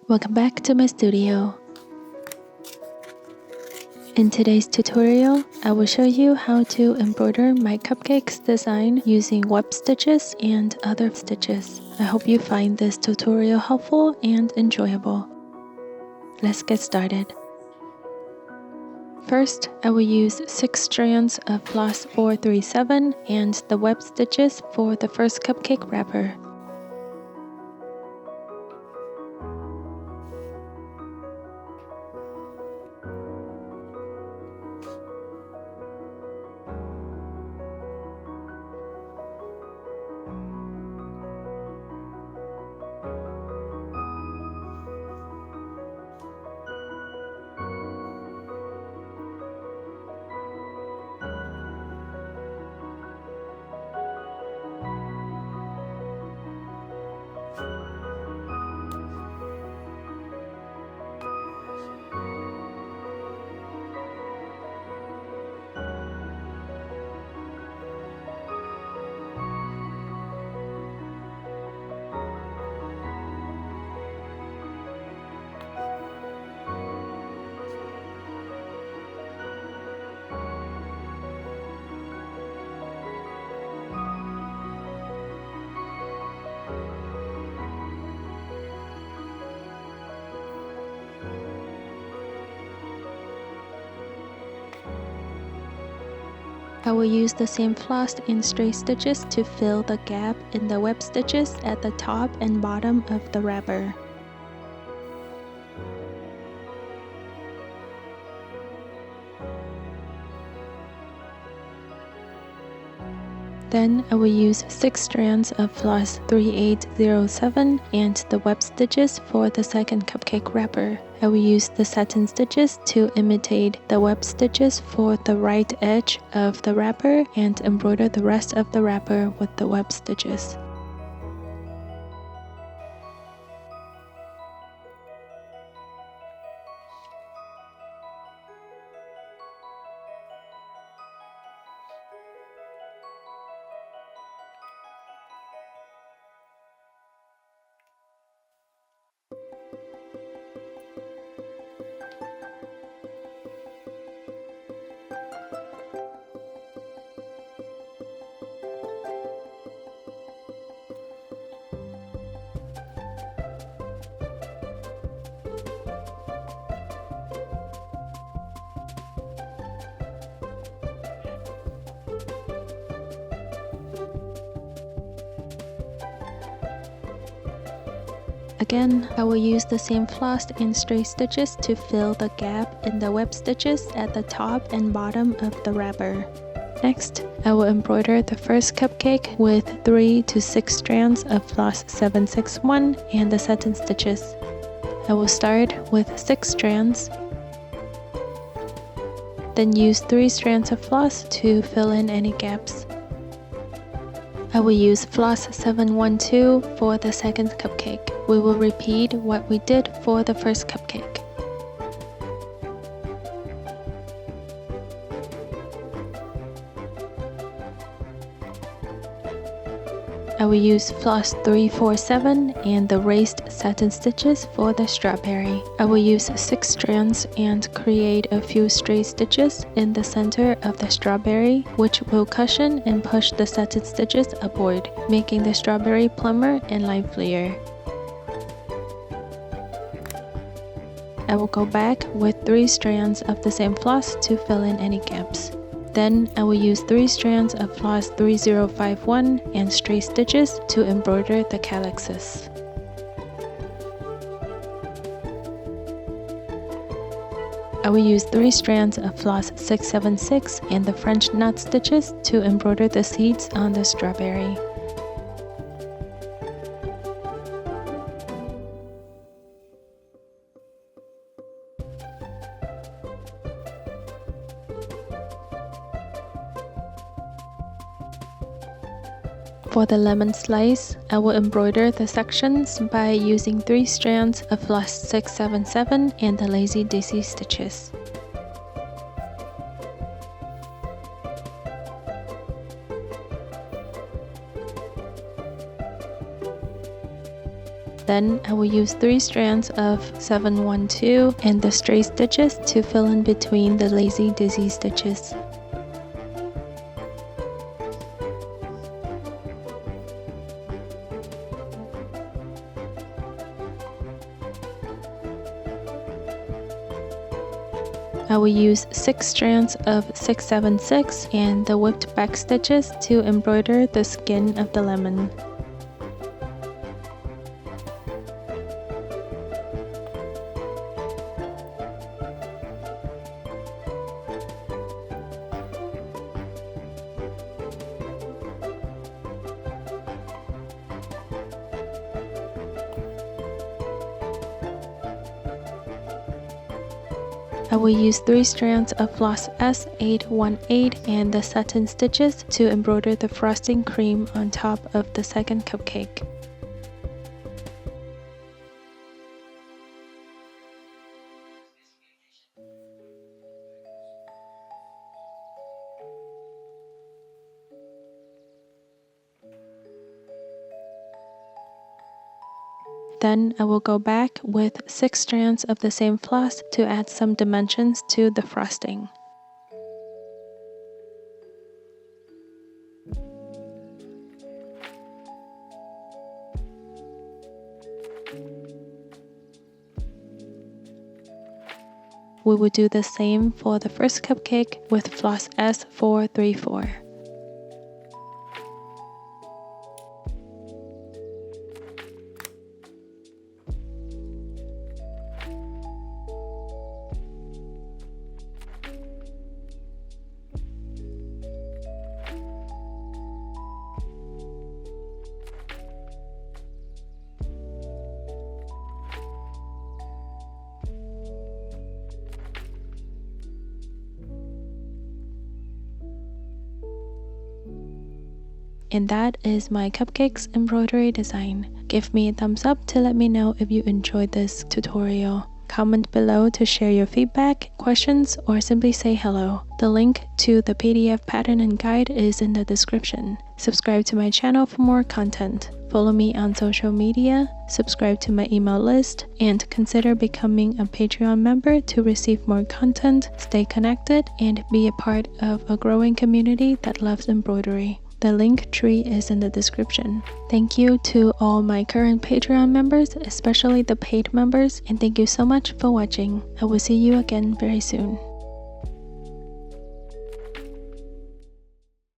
Welcome back to my studio. In today's tutorial, I will show you how to embroider my cupcakes design using web stitches and other stitches. I hope you find this tutorial helpful and enjoyable. Let's get started. First, I will use 6 strands of floss 437 and the web stitches for the first cupcake wrapper. I will use the same floss and straight stitches to fill the gap in the web stitches at the top and bottom of the wrapper. Then I will use 6 strands of floss 3807 and the web stitches for the second cupcake wrapper. I will use the satin stitches to imitate the web stitches for the right edge of the wrapper and embroider the rest of the wrapper with the web stitches. Again, I will use the same floss and straight stitches to fill the gap in the web stitches at the top and bottom of the wrapper. Next, I will embroider the first cupcake with 3 to 6 strands of floss 761 and the satin stitches. I will start with 6 strands, then use 3 strands of floss to fill in any gaps. I will use floss 712 for the second cupcake. We will repeat what we did for the first cupcake. I will use floss 347 and the raised satin stitches for the strawberry. I will use 6 strands and create a few straight stitches in the center of the strawberry, which will cushion and push the satin stitches upward, making the strawberry plumper and livelier. I will go back with 3 strands of the same floss to fill in any gaps. Then I will use 3 strands of floss 3051 and straight stitches to embroider the calyxes. I will use 3 strands of floss 676 and the French knot stitches to embroider the seeds on the strawberry. For the lemon slice, I will embroider the sections by using 3 strands of floss 677 and the lazy daisy stitches. Then I will use 3 strands of 712 and the straight stitches to fill in between the lazy daisy stitches. I will use 6 strands of 676 and the whipped back stitches to embroider the skin of the lemon. I will use 3 strands of floss S818 and the satin stitches to embroider the frosting cream on top of the second cupcake. Then I will go back with 6 strands of the same floss to add some dimensions to the frosting. We will do the same for the first cupcake with floss S434. And that is my cupcakes embroidery design. Give me a thumbs up to let me know if you enjoyed this tutorial. Comment below to share your feedback, questions, or simply say hello. The link to the PDF pattern and guide is in the description. Subscribe to my channel for more content. Follow me on social media, subscribe to my email list, and consider becoming a Patreon member to receive more content, stay connected, and be a part of a growing community that loves embroidery. The link tree is in the description. Thank you to all my current Patreon members, especially the paid members, and thank you so much for watching. I will see you again very soon.